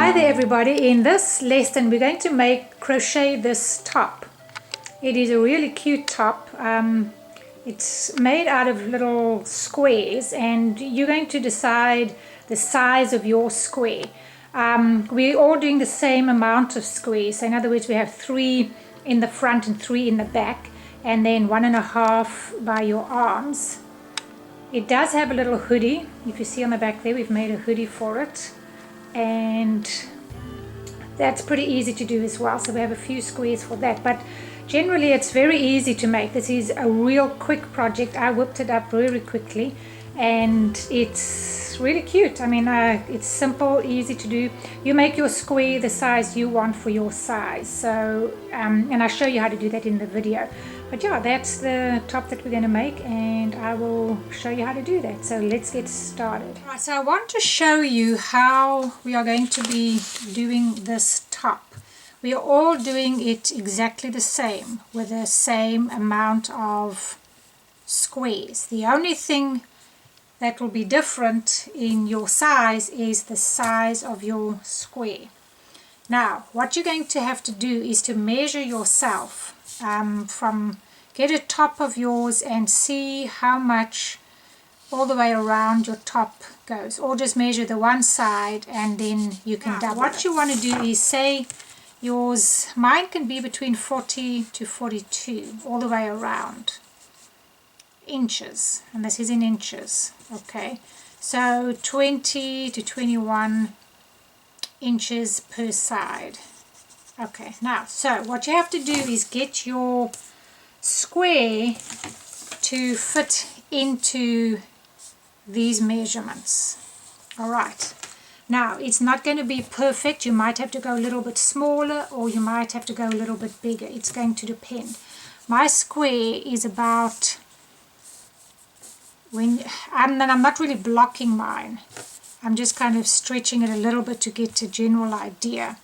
Hi there everybody, in this lesson we're going to crochet this top. It is a really cute top. It's made out of little squares and you're going to decide the size of your square. We're all doing the same amount of squares, so in other words we have 3 in the front and 3 in the back, and then 1.5 by your arms. It does have a little hoodie. If you see on the back there, we've made a hoodie for it, and that's pretty easy to do as well. So we have a few squares for that, but generally it's very easy to make. This is a real quick project. I whipped it up very quickly and it's really cute. I mean, it's simple, easy to do. You make your square the size you want for your size. So and I'll show you how to do that in the video. But yeah, that's the top that we're going to make, and I will show you how to do that. So let's get started. Right, so I want to show you how we are going to be doing this top. We are all doing it exactly the same, with the same amount of squares. The only thing that will be different in your size is the size of your square. Now, what you're going to have to do is to measure yourself. Get a top of yours and see how much all the way around your top goes, or just measure the one side and then you can double. What you want to do is say yours, mine can be between 40 to 42 all the way around inches, and this is in inches. Okay, so 20 to 21 inches per side. Okay, now, so what you have to do is get your square to fit into these measurements. All right, now it's not going to be perfect. You might have to go a little bit smaller, or you might have to go a little bit bigger. It's going to depend. My square is about, I'm not really blocking mine. I'm just kind of stretching it a little bit to get a general idea.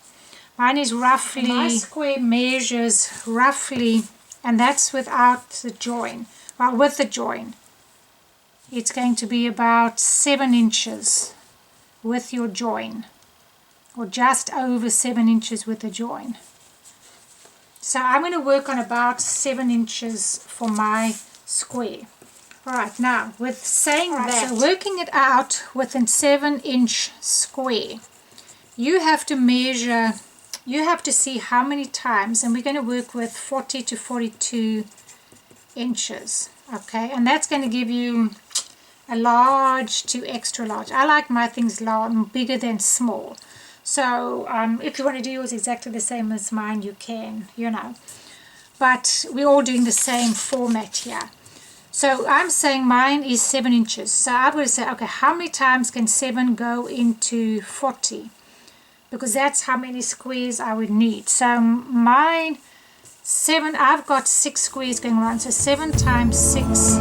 Mine is roughly, my square measures roughly, and that's without the join. Well, with the join, it's going to be about 7 inches with your join, or just over 7 inches with the join. So I'm going to work on about 7 inches for my square. Alright, now with saying that, so working it out with a 7-inch square, you have to measure. You have to see how many times, and we're going to work with 40 to 42 inches, okay? And that's going to give you a large to extra large. I like my things large, bigger than small. So if you want to do yours exactly the same as mine, you can, you know. But we're all doing the same format here. So I'm saying mine is 7 inches. So I'm going to say, okay, how many times can 7 go into 40? Because that's how many squares I would need. So mine 7, I've got 6 squares going around, so 7 times 6.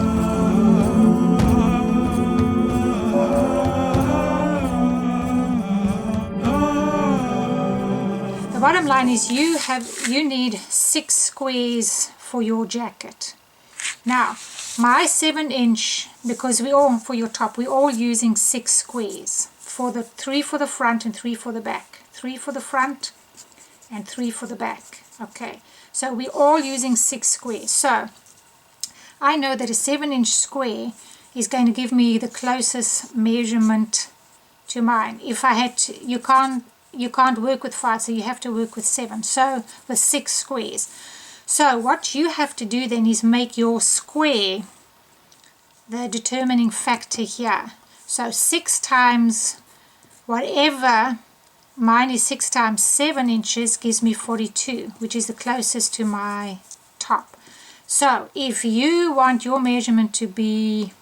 The bottom line is you need 6 squares for your jacket. Now my 7-inch, because for your top we're all using 6 squares, for the 3 for the front and 3 for the back. 3 for the front and 3 for the back. Okay, so we're all using 6 squares. So I know that a 7-inch square is going to give me the closest measurement to mine. If I had to, you can't work with 5, so you have to work with 7. So with 6 squares. So what you have to do then is make your square the determining factor here. So 6 times whatever. Mine is 6 times 7 inches gives me 42, which is the closest to my top. So if you want your measurement to be,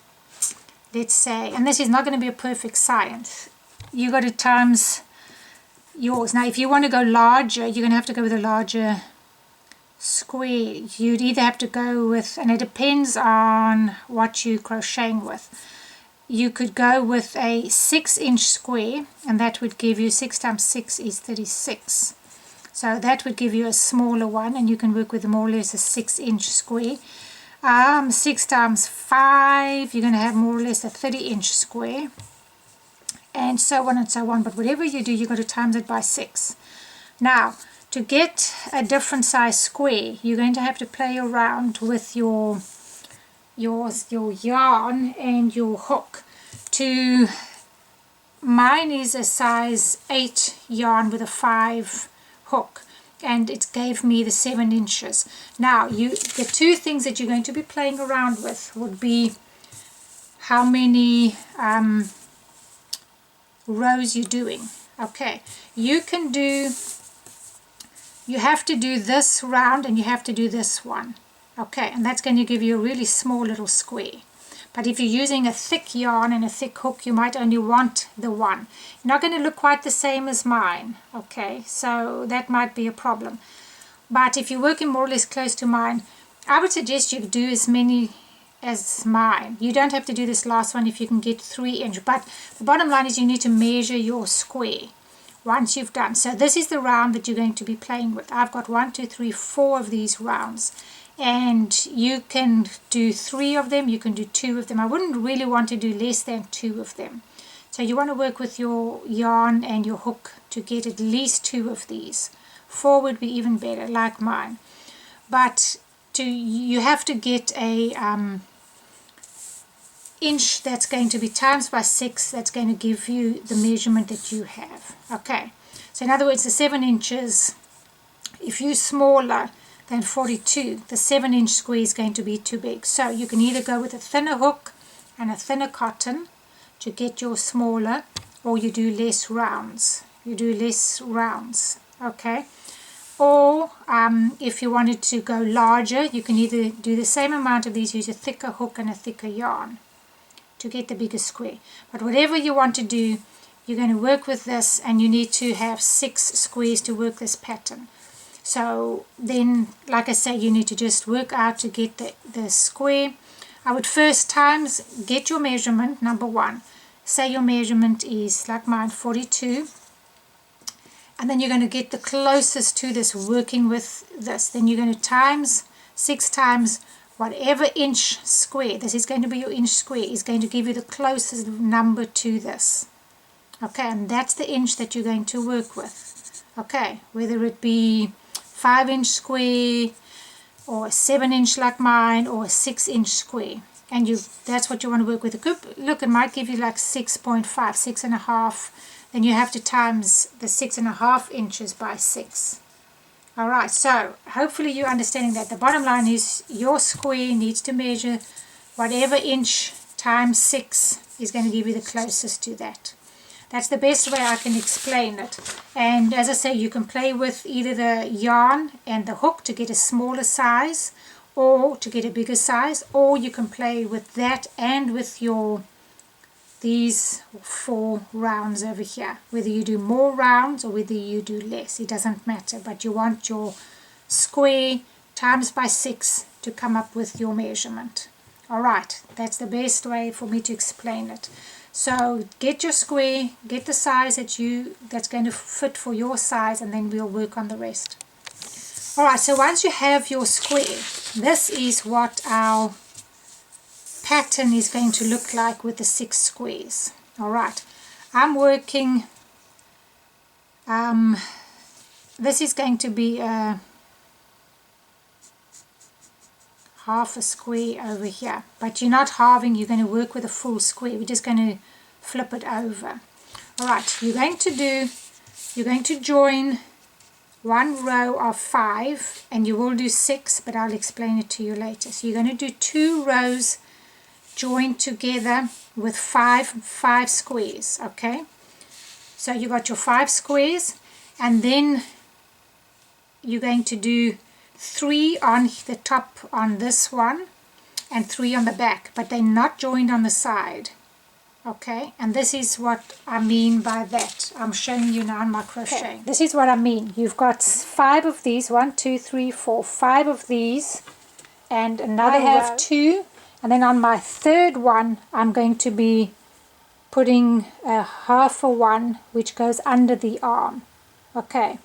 let's say, and this is not going to be a perfect science, you got to times yours. Now if you want to go larger, you're going to have to go with a larger square. You'd either have to go with, and it depends on what you're crocheting with. You could go with a 6-inch square, and that would give you 6 times 6 is 36. So that would give you a smaller one, and you can work with more or less a 6-inch square. 6 times 5, you're going to have more or less a 30-inch square. and so on and so on. But whatever you do, you've got to times it by 6. Now, to get a different size square, you're going to have to play around with your yarn and your hook. Mine is a size 8 yarn with a 5 hook, and it gave me the 7 inches. Now, the two things that you're going to be playing around with would be how many rows you're doing. Okay, you have to do this round and you have to do this one. Okay, and that's going to give you a really small little square. But if you're using a thick yarn and a thick hook, you might only want the one. You're not going to look quite the same as mine. Okay, so that might be a problem. But if you're working more or less close to mine, I would suggest you do as many as mine. You don't have to do this last one if you can get 3 inch. But the bottom line is you need to measure your square once you've done. So this is the round that you're going to be playing with. I've got 1, 2, 3, 4 of these rounds. And you can do 3 of them, you can do 2 of them. I wouldn't really want to do less than 2 of them. So you want to work with your yarn and your hook to get at least 2 of these. 4 would be even better, like mine. But you have to get a inch that's going to be times by 6, that's going to give you the measurement that you have. Okay, so in other words, the 7 inches, if you're smaller than 42, the 7 inch square is going to be too big. So you can either go with a thinner hook and a thinner cotton to get your smaller, or you do less rounds. Okay. Or if you wanted to go larger, you can either do the same amount of these, use a thicker hook and a thicker yarn to get the bigger square. But whatever you want to do, you're going to work with this, and you need to have 6 squares to work this pattern. So then, like I say, you need to just work out to get the square. I would first get your measurement, number 1. Say your measurement is, like mine, 42. And then you're going to get the closest to this working with this. Then you're going to times 6 times whatever inch square. This is going to be your inch square. Is going to give you the closest number to this. Okay, and that's the inch that you're going to work with. Okay, whether it be 5 inch square or a 7 inch like mine, or a 6 inch square, and that's what you want to work with. Look, it might give you like 6.5, 6.5. Then you have to times the 6.5 inches by 6. Alright, so hopefully you're understanding that. The bottom line is your square needs to measure whatever inch times 6 is going to give you the closest to that. That's the best way I can explain it. And as I say, you can play with either the yarn and the hook to get a smaller size, or to get a bigger size, or you can play with that and with these 4 rounds over here. Whether you do more rounds or whether you do less, it doesn't matter. But you want your square times by 6 to come up with your measurement. Alright, that's the best way for me to explain it. So get your square, get the size that's going to fit for your size, and then we'll work on the rest. Alright, so once you have your square, this is what our pattern is going to look like with the 6 squares. Alright, I'm working, this is going to be a half a square over here, but you're not halving, you're going to work with a full square. We're just going to flip it over. Alright, you're going to join 1 row of 5, and you will do 6, but I'll explain it to you later. So you're going to do 2 rows joined together with 5 squares. Okay, so you got your 5 squares, and then you're going to do 3 on the top on this one and 3 on the back, but they're not joined on the side. Okay, and this is what I mean by that. I'm showing you now in my crochet. Okay. This is what I mean. You've got 5 of these, 1, 2, 3, 4, 5 of these, and another row. 2, and then on my third one I'm going to be putting a half a one which goes under the arm. Okay,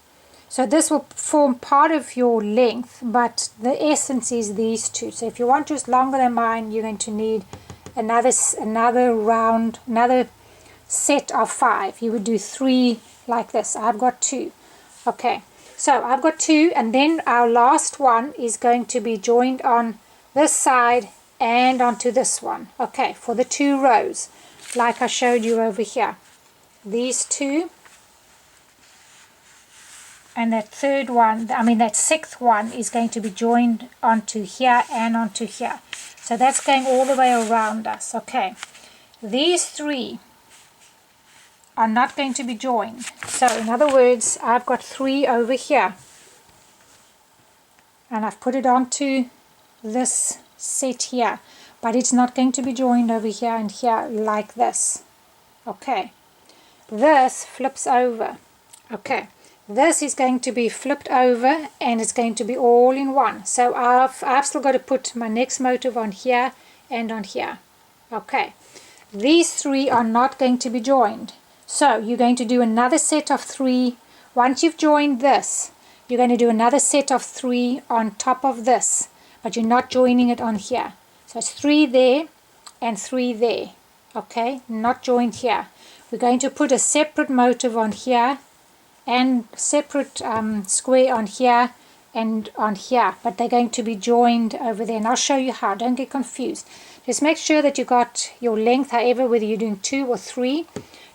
so this will form part of your length, but the essence is these 2. So if you want just longer than mine, you're going to need another round, another set of 5. You would do 3 like this. I've got 2. Okay, so I've got 2, and then our last one is going to be joined on this side and onto this one. Okay, for the 2 rows, like I showed you over here. These 2, and that third one, I mean that 6th one, is going to be joined onto here and onto here. So that's going all the way around us. Okay, these 3 are not going to be joined. So in other words, I've got 3 over here, and I've put it onto this set here, but it's not going to be joined over here and here like this. Okay, this flips over. Okay, this is going to be flipped over, and it's going to be all in one. So I've still got to put my next motif on here and on here. Okay, these 3 are not going to be joined. So you're going to do another set of 3. Once you've joined this, you're going to do another set of 3 on top of this, but you're not joining it on here. So it's 3 there and 3 there. Okay, not joined here. We're going to put a separate motif on here and separate square on here and on here, but they're going to be joined over there, and I'll show you how. Don't get confused. Just make sure that you got your length, however, whether you're doing 2 or 3,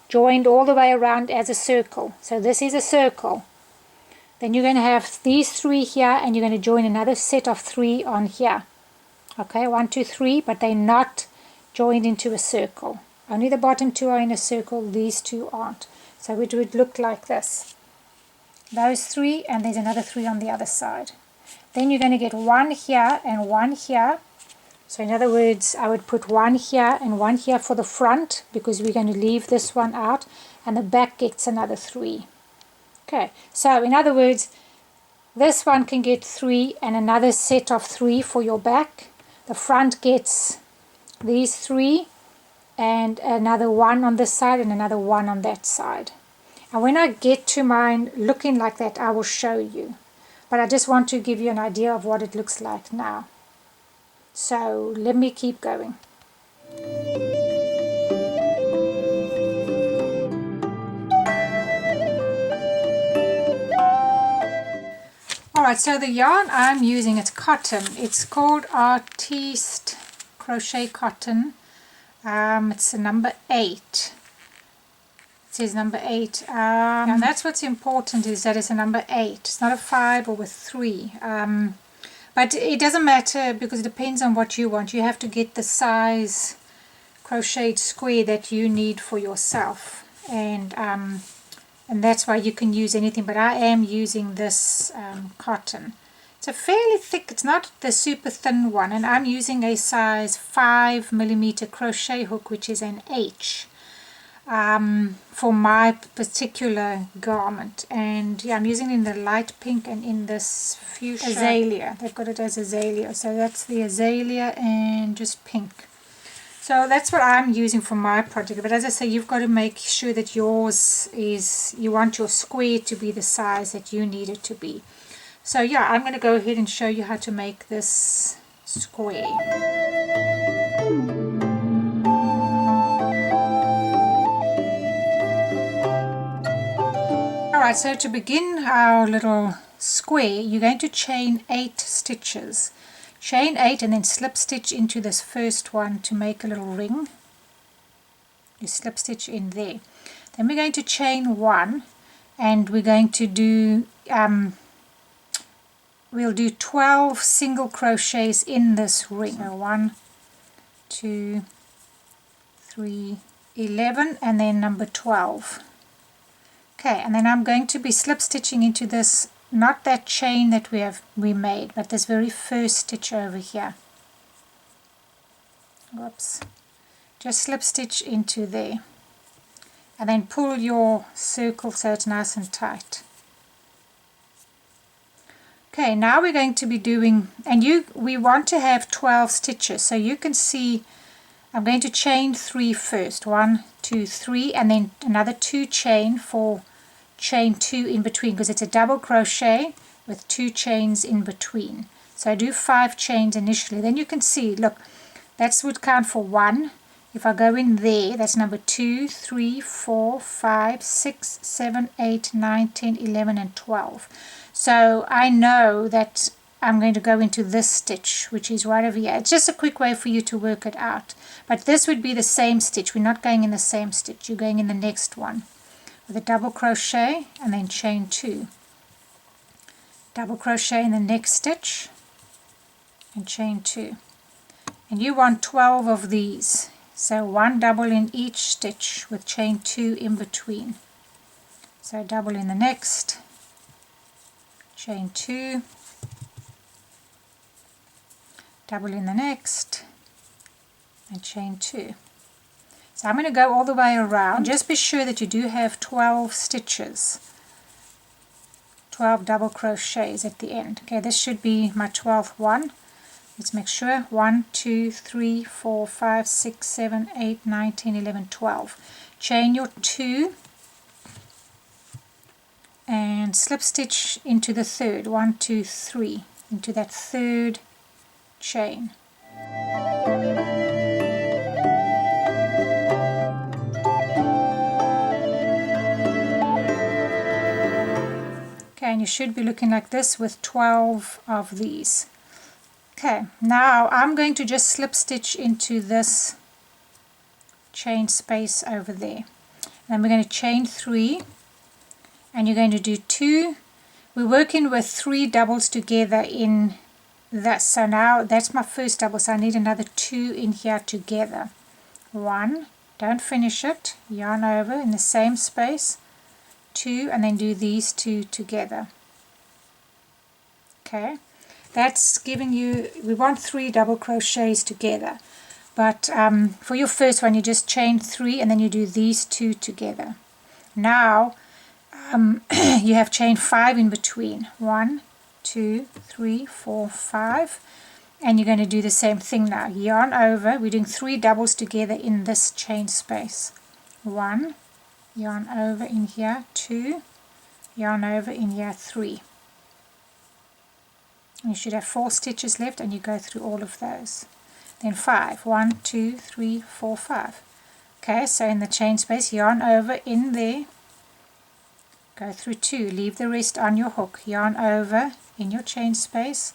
joined all the way around as a circle. So this is a circle. Then you're going to have these 3 here, and you're going to join another set of 3 on here. Okay, 1, 2, 3, but they're not joined into a circle. Only the bottom 2 are in a circle, these 2 aren't. So it would look like this. Those 3, and there's another 3 on the other side. Then you're going to get 1 here and 1 here. So in other words, I would put 1 here and 1 here for the front, because we're going to leave this one out, and the back gets another 3. Okay, so in other words, this one can get 3 and another set of 3 for your back. The front gets these 3 and another 1 on this side and another 1 on that side. And when I get to mine looking like that, I will show you. But I just want to give you an idea of what it looks like now. So let me keep going. Alright, so the yarn I'm using, it's cotton. It's called Artiste Crochet Cotton. It's a number 8. It says number 8. And that's what's important, is that it's a number 8. It's not a 5 or a 3. But it doesn't matter, because it depends on what you want. You have to get the size crocheted square that you need for yourself. And that's why you can use anything. But I am using this cotton. It's a fairly thick, it's not the super thin one. And I'm using a size 5mm crochet hook, which is an H. For my particular garment, and yeah, I'm using it in the light pink and in this fuchsia azalea. They've got it as azalea, so that's the azalea and just pink. So that's what I'm using for my project. But as I say, you've got to make sure that yours is, you want your square to be the size that you need it to be. So yeah, I'm going to go ahead and show you how to make this square. Alright, so to begin our little square, you're going to chain 8 stitches. Chain 8 and then slip stitch into this first one to make a little ring. You slip stitch in there. Then we're going to chain 1, and we're going to do, we'll do 12 single crochets in this ring. So 1, 2, 3, 11, and then number 12. Okay, and then I'm going to be slip stitching into this, not that chain that we made, but this very first stitch over here. Whoops. Just slip stitch into there. And then pull your circle so it's nice and tight. Okay, now we're going to be doing, and we want to have 12 stitches, so you can see I'm going to chain 3 first. 1, 2, 3, and then another 2 chain for chain 2 in between, because it's a double crochet with 2 chains in between. So I do 5 chains initially. Then you can see, look, that would count for 1, if I go in there, that's number 2, 3, 4, 5, 6, 7, 8, 9, 10, 11 and 12. So I know that I'm going to go into this stitch, which is right over here. It's just a quick way for you to work it out. But this would be the same stitch. We're not going in the same stitch. You're going in the next one with a double crochet and then chain 2. Double crochet in the next stitch and chain 2. And you want 12 of these. So 1 double in each stitch with chain 2 in between. So double in the next, chain 2, double in the next, and chain 2. So I'm going to go all the way around. And just be sure that you do have 12 stitches, 12 double crochets at the end. Okay, this should be my 12th one. Let's make sure. 1, 2, 3, 4, 5, 6, 7, 8, 9, 10, 11, 12. Chain your 2 and slip stitch into the third. 1, 2, 3 into that third chain. Okay, and you should be looking like this with 12 of these. Okay, now I'm going to just slip stitch into this chain space over there. Then we're going to chain 3, and you're going to do 2. We're working with 3 doubles together in this. So now that's my first double, so I need another 2 in here together. 1, don't finish it, yarn over in the same space, 2, and then do these 2 together. Okay. That's giving you, we want 3 double crochets together, but for your first one you just chain 3 and then you do these 2 together. Now you have chain 5 in between, 1, 2, 3, 4, 5, and you're going to do the same thing now. Yarn over, we're doing 3 doubles together in this chain space. 1, yarn over in here, 2, yarn over in here, 3. You should have 4 stitches left, and you go through all of those. Then 5, 1, 2, 3, 4, 5. Okay, so in the chain space, yarn over in there, go through 2, leave the rest on your hook, yarn over in your chain space,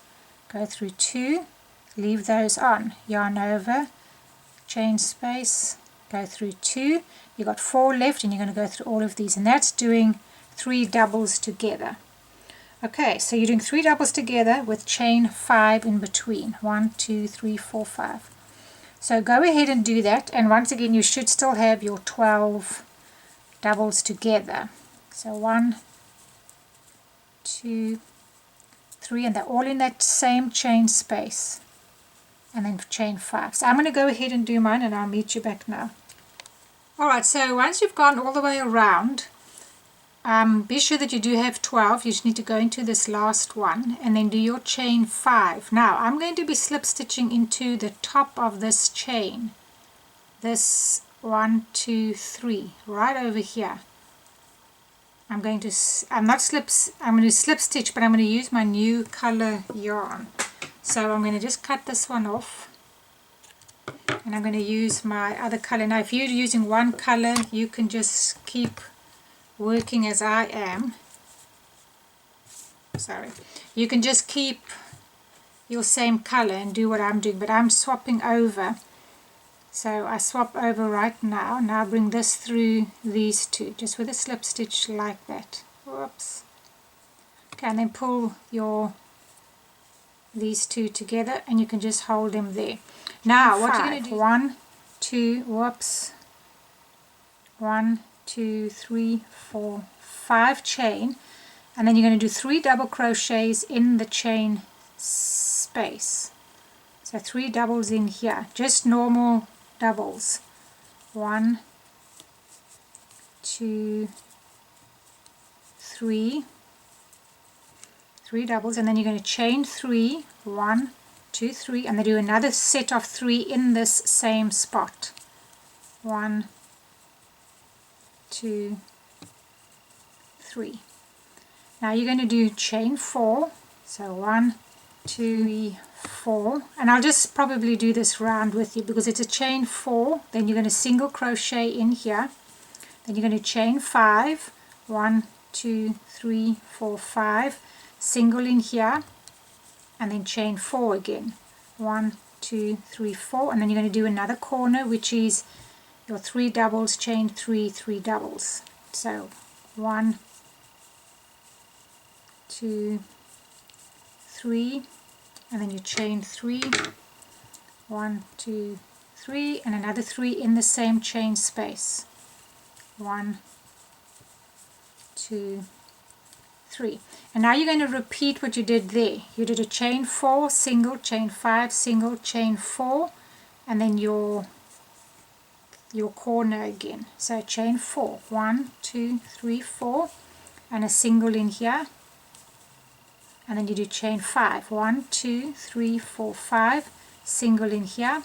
go through 2, leave those on, yarn over, chain space, go through 2. You got 4 left, and you're going to go through all of these, and that's doing 3 doubles together. Okay, so you're doing 3 doubles together with chain 5 in between. 1, 2, 3, 4, 5. So go ahead and do that, and once again you should still have your 12 doubles together. So 1, 2, 3, and they're all in that same chain space, and then chain 5. So I'm going to go ahead and do mine, and I'll meet you back now. Alright, so once you've gone all the way around, be sure that you do have 12. You just need to go into this last one and then do your chain 5. Now I'm going to be slip stitching into the top of this chain, this 1, 2, 3 right over here. I'm going to slip stitch, but I'm going to use my new color yarn. So I'm going to just cut this one off, and I'm going to use my other color. Now if you're using one color, you can just keep working as I am. Sorry, you can just keep your same color and do what I'm doing, but I'm swapping over. So I swap over right now. Now bring this through these 2 just with a slip stitch like that. Whoops. Okay, and then pull these 2 together, and you can just hold them there. Now what you're going to do, 1, 2, whoops, 1, 2, 3, 4, 5 chain, and then you're going to do 3 double crochets in the chain space. So 3 doubles in here, just normal doubles. 1, 2, 3, 3 doubles, and then you're going to chain 3, 1, 2, 3, and then do another set of 3 in this same spot. 1, 2, 3. Now you're going to do chain 4, so 1, 2, 3, 4, and I'll just probably do this round with you because it's a chain 4, then you're going to single crochet in here, then you're going to chain 5, 1, 2, 3, 4, 5, single in here, and then chain 4 again, 1, 2, 3, 4, and then you're going to do another corner, which is your 3 doubles, chain 3, 3 doubles. So 1, 2, 3, and then you chain 3, 1, 2, 3, and another 3 in the same chain space, 1, 2, 3. And now you're going to repeat what you did there. You did a chain 4, single, chain 5, single, chain 4, and then your corner again. So chain 4, 1, 2, 3, 4, and a single in here, and then you do chain 5, 1, 2, 3, 4, 5, single in here,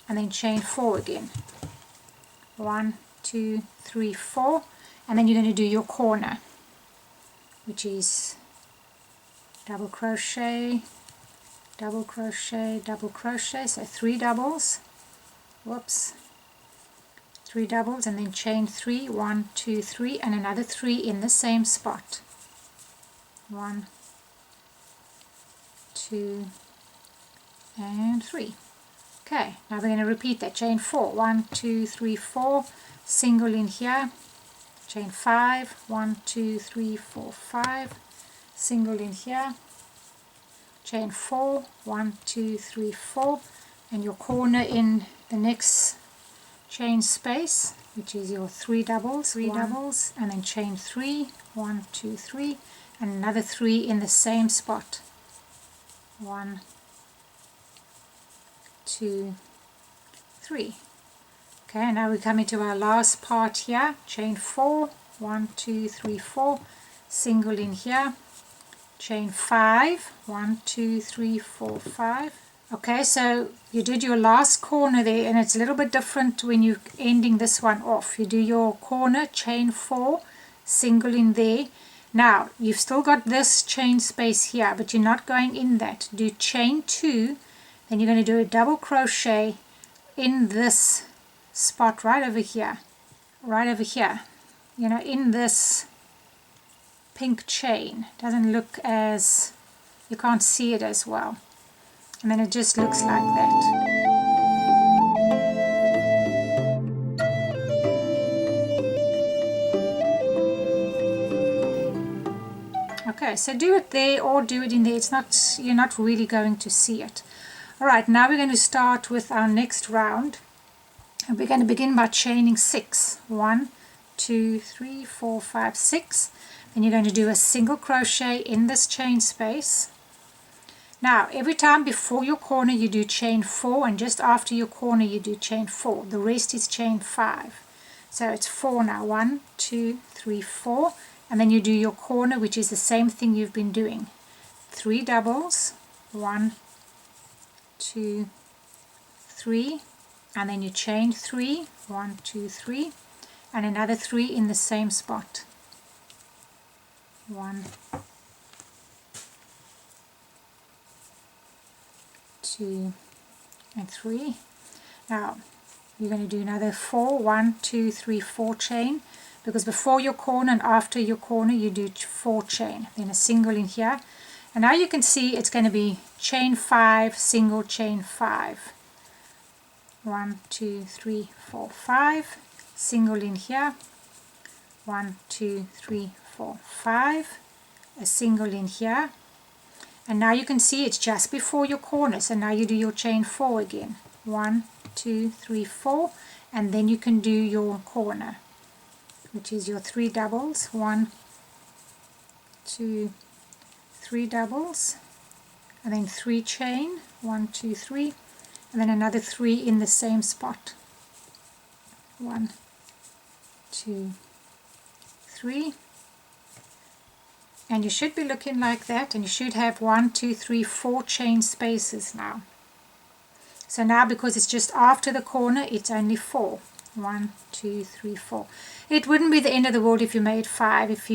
and then chain 4 again, 1, 2, 3, 4, and then you're going to do your corner, which is double crochet, double crochet, double crochet, so 3 doubles, whoops, 3 doubles, and then chain 3, 1, 2, 3, and another 3 in the same spot, 1, 2, and 3. Okay, now we're going to repeat that. Chain 4, 1, 2, 3, 4, single in here, chain 5, 1, 2, 3, 4, 5, single in here, chain 4, 1, 2, 3, 4, and your corner in the next chain space, which is your 3 doubles, 3 doubles, and then chain 3, 1, 2, 3, and another 3 in the same spot, 1, 2, 3. Okay, now we come into our last part here, chain 4, 1, 2, 3, 4, single in here, chain 5, 1, 2, 3, 4, 5. Okay, so you did your last corner there, and it's a little bit different when you're ending this one off. You do your corner, chain 4, single in there. Now you've still got this chain space here, but you're not going in that. Do chain 2, then you're going to do a double crochet in this spot right over here, you know, in this pink chain. Doesn't look as, you can't see it as well, and then it just looks like that. Okay, so do it there or do it in there. It's not, you're not really going to see it. Alright, now we're going to start with our next round, and we're going to begin by chaining 6. 1, 2, 3, 4, 5, 6. Then you're going to do a single crochet in this chain space. Now every time before your corner you do chain 4, and just after your corner you do chain 4. The rest is chain 5. So it's 4 now. 1, 2, 3, 4, and then you do your corner, which is the same thing you've been doing. 3 doubles, 1, 2, 3, and then you chain 3, 1, 2, 3, and another 3 in the same spot. 1, 2, and 3. Now you're going to do another 4, 1, 2, 3, 4 chain, because before your corner and after your corner you do 4 chain, then a single in here, and now you can see it's going to be chain 5, single, chain 5, 1, 2, 3, 4, 5, single in here, 1, 2, 3, 4, 5, a single in here, and now you can see it's just before your corner, so now you do your chain 4 again, 1, 2, 3, 4, and then you can do your corner, which is your 3 doubles, 1, 2, 3 doubles, and then 3 chain, 1, 2, 3, and then another 3 in the same spot, 1, 2, 3, and you should be looking like that, and you should have 1, 2, 3, 4 chain spaces now. So now because it's just after the corner, it's only 4. 1, 2, 3, 4. It wouldn't be the end of the world if you made 5, if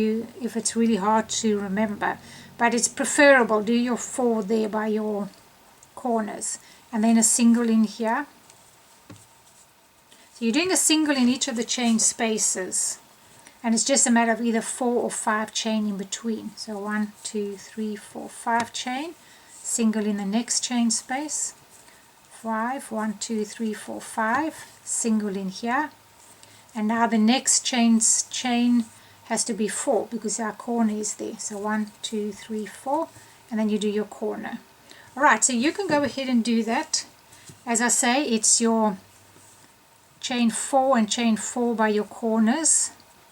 it's really hard to remember, but it's preferable. Do your 4 there by your corners, and then a single in here. So you're doing a single in each of the chain spaces, and it's just a matter of either 4 or 5 chain in between. So 1, 2, 3, 4, 5 chain, single in the next chain space, 5, 1, 2, 3, 4, 5, single in here, and now the next chain has to be 4 because our corner is there. So 1, 2, 3, 4, and then you do your corner. Alright, so you can go ahead and do that. As I say, it's your chain 4 and chain 4 by your corners.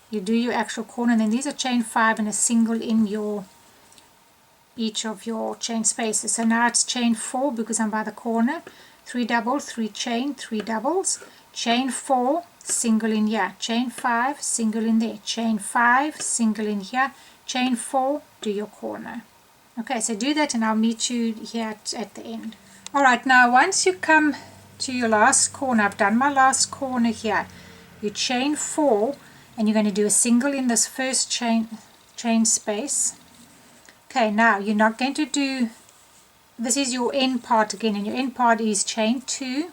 You do your actual corner, and then these are chain 5 and a single in each of your chain spaces. So now it's chain 4 because I'm by the corner, 3 doubles, 3 chain, 3 doubles, chain 4, single in here, chain 5, single in there, chain 5, single in here, chain 4, do your corner. Okay, so do that and I'll meet you here at the end. Alright, now once you come to your last corner, I've done my last corner here, you chain 4 and you're going to do a single in this first chain space. Okay, now you're not going to do, this is your end part again, and your end part is chain 2,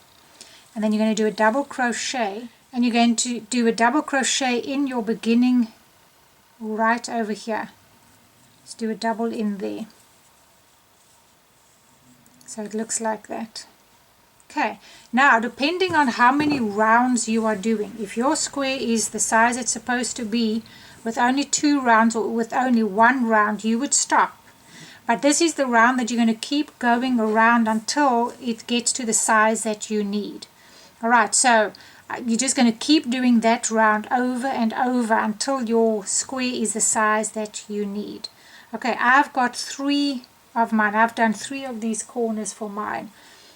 and then you're going to do a double crochet, and you're going to do a double crochet in your beginning right over here. Just do a double in there. So it looks like that. Okay, now depending on how many rounds you are doing, if your square is the size it's supposed to be with only 2 rounds or with only 1 round, you would stop. But this is the round that you're going to keep going around until it gets to the size that you need. Alright, so you're just going to keep doing that round over and over until your square is the size that you need. Okay, I've got 3 of mine. I've done 3 of these corners for mine.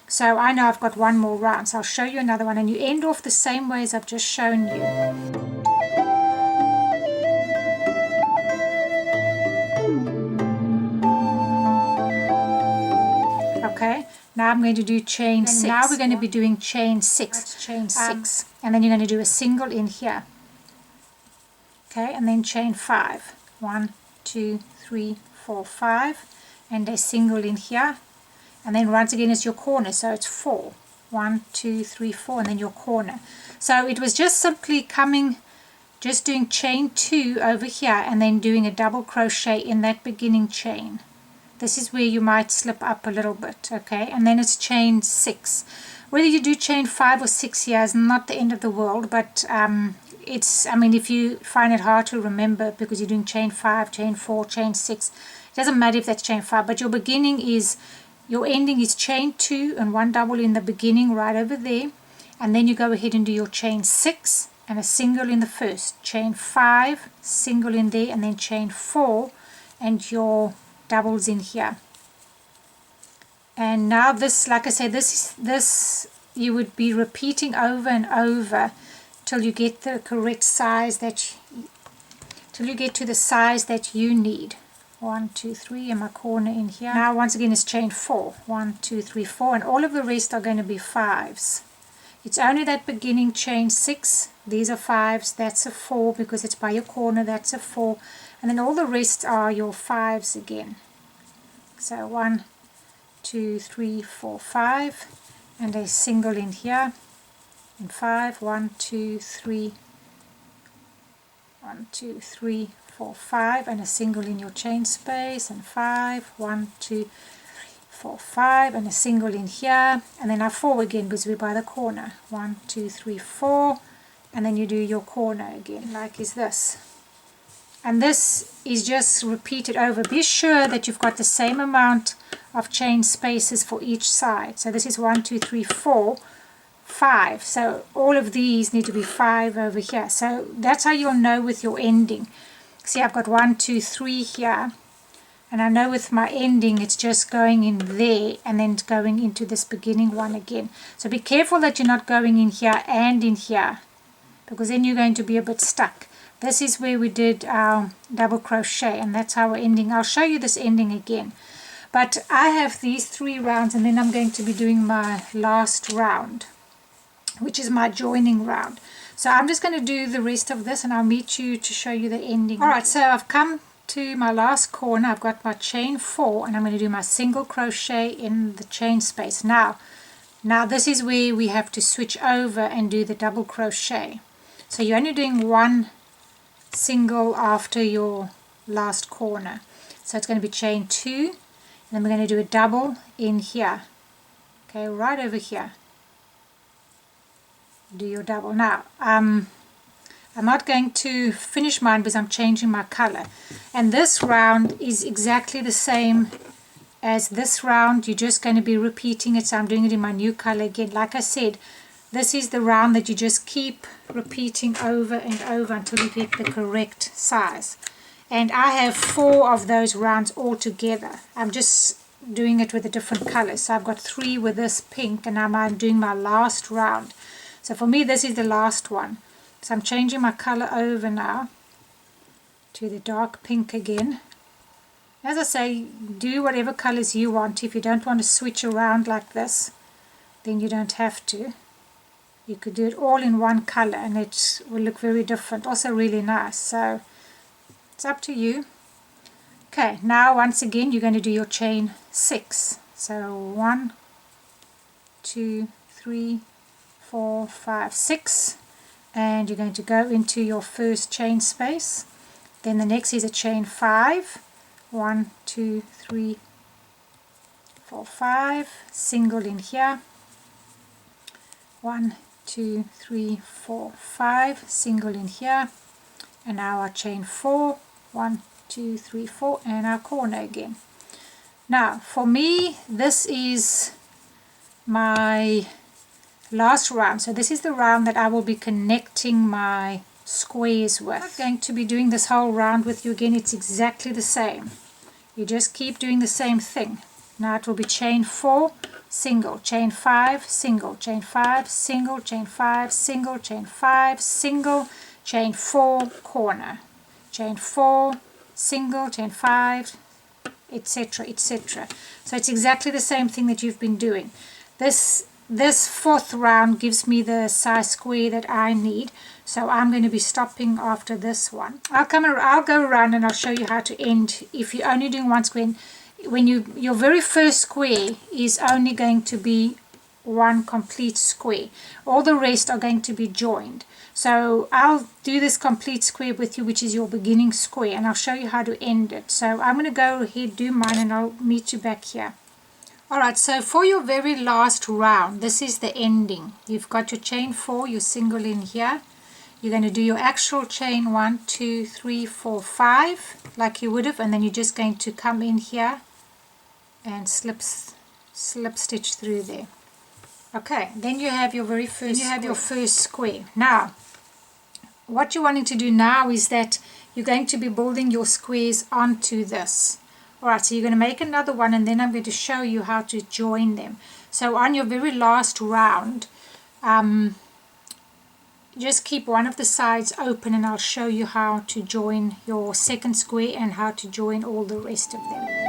So I know I've got 1 more round. So I'll show you another one, and you end off the same way as I've just shown you. Okay, now I'm going to do chain 6. Now we're going to be doing chain 6. That's chain 6. And then you're going to do a single in here. Okay, and then chain 5. 1, 2, 3, 4, 5. And a single in here. And then once again it's your corner, so it's 4. 1, 2, 3, 4, and then your corner. So it was just simply coming, just doing chain 2 over here, and then doing a double crochet in that beginning chain. This is where you might slip up a little bit, okay? And then it's chain 6. Whether you do chain 5 or 6 here is not the end of the world, but it's, I mean, if you find it hard to remember because you're doing chain 5, chain 4, chain 6, it doesn't matter if that's chain 5, but your beginning is, your ending is chain 2 and 1 double in the beginning right over there, and then you go ahead and do your chain 6 and a single in the first, chain 5, single in there, and then chain 4 and your doubles in here. And now this, like I said, this you would be repeating over and over till you get the correct size till you get to the size that you need. 1, 2, 3 in my corner in here. Now once again it's chain 4. 1, 2, 3, 4, and all of the rest are going to be 5s. It's only that beginning chain 6. These are 5s. That's a 4 because it's by your corner. That's a 4. And then all the rest are your 5s again. So 1, 2, 3, 4, 5, and a single in here, and 5, 1, 2, 3, 1, 2, 3, 4, 5, and a single in your chain space, and 5, 1, 2, 3, 4, 5, and a single in here, and then a 4 again because we're by the corner. 1, 2, 3, 4, and then you do your corner again, like is this. And this is just repeated over. Be sure that you've got the same amount of chain spaces for each side. So this is 1, 2, 3, 4, 5. So all of these need to be 5 over here. So that's how you'll know with your ending. See, I've got 1, 2, 3 here. And I know with my ending it's just going in there and then going into this beginning one again. So be careful that you're not going in here and in here, because then you're going to be a bit stuck. This is where we did our double crochet, and that's our ending. I'll show you this ending again. But I have these 3 rounds, and then I'm going to be doing my last round, which is my joining round. So I'm just going to do the rest of this, and I'll meet you to show you the ending. Alright, so I've come to my last corner. I've got my chain 4 and I'm going to do my single crochet in the chain space. Now this is where we have to switch over and do the double crochet. So you're only doing one single after your last corner. So it's going to be chain 2, and then we're going to do a double in here. Okay, right over here. Do your double. Now I'm not going to finish mine because I'm changing my color, and this round is exactly the same as this round. You're just going to be repeating it, so I'm doing it in my new color again. Like I said, this is the round that you just keep repeating over and over until you get the correct size. And I have 4 of those rounds all together. I'm just doing it with a different color. So I've got 3 with this pink, and now I'm doing my last round. So for me, this is the last one. So I'm changing my color over now to the dark pink again. As I say, do whatever colors you want. If you don't want to switch around like this, then you don't have to. You could do it all in one color and it will look very different. Also really nice. So it's up to you. Okay, now once again you're going to do your chain 6. So 1, 2, 3, 4, 5, 6. And you're going to go into your first chain space. Then the next is a chain 5. 1, 2, 3, 4, 5. Single in here. 1, 2, 3, 4, 5. Single in here. And now our chain 4. 1, 2, 3, 4, and our corner again. Now for me, this is my last round. So this is the round that I will be connecting my squares with. I'm not going to be doing this whole round with you again. It's exactly the same. You just keep doing the same thing. Now it will be chain 4, single, chain 5, single, chain 5, single, chain 5, single, chain 5, single, chain 4, corner, chain 4, single, chain 5, etc., etc. So it's exactly the same thing that you've been doing. This fourth round gives me the size square that I need, so I'm going to be stopping after this one. I'll go around and I'll show you how to end if you're only doing one square. When your very first square is only going to be one complete square. All the rest are going to be joined. So I'll do this complete square with you, which is your beginning square, and I'll show you how to end it. So I'm going to go ahead, do mine, and I'll meet you back here. Alright, so for your very last round, this is the ending. You've got your chain 4, your single in here. You're going to do your actual chain 1, 2, 3, 4, 5, like you would have, and then you're just going to come in here and slip stitch through there. Okay, then you have your very first square. Now, what you're wanting to do now is that you're going to be building your squares onto this. Alright, so you're going to make another one, and then I'm going to show you how to join them. So on your very last round, just keep one of the sides open, and I'll show you how to join your second square and how to join all the rest of them.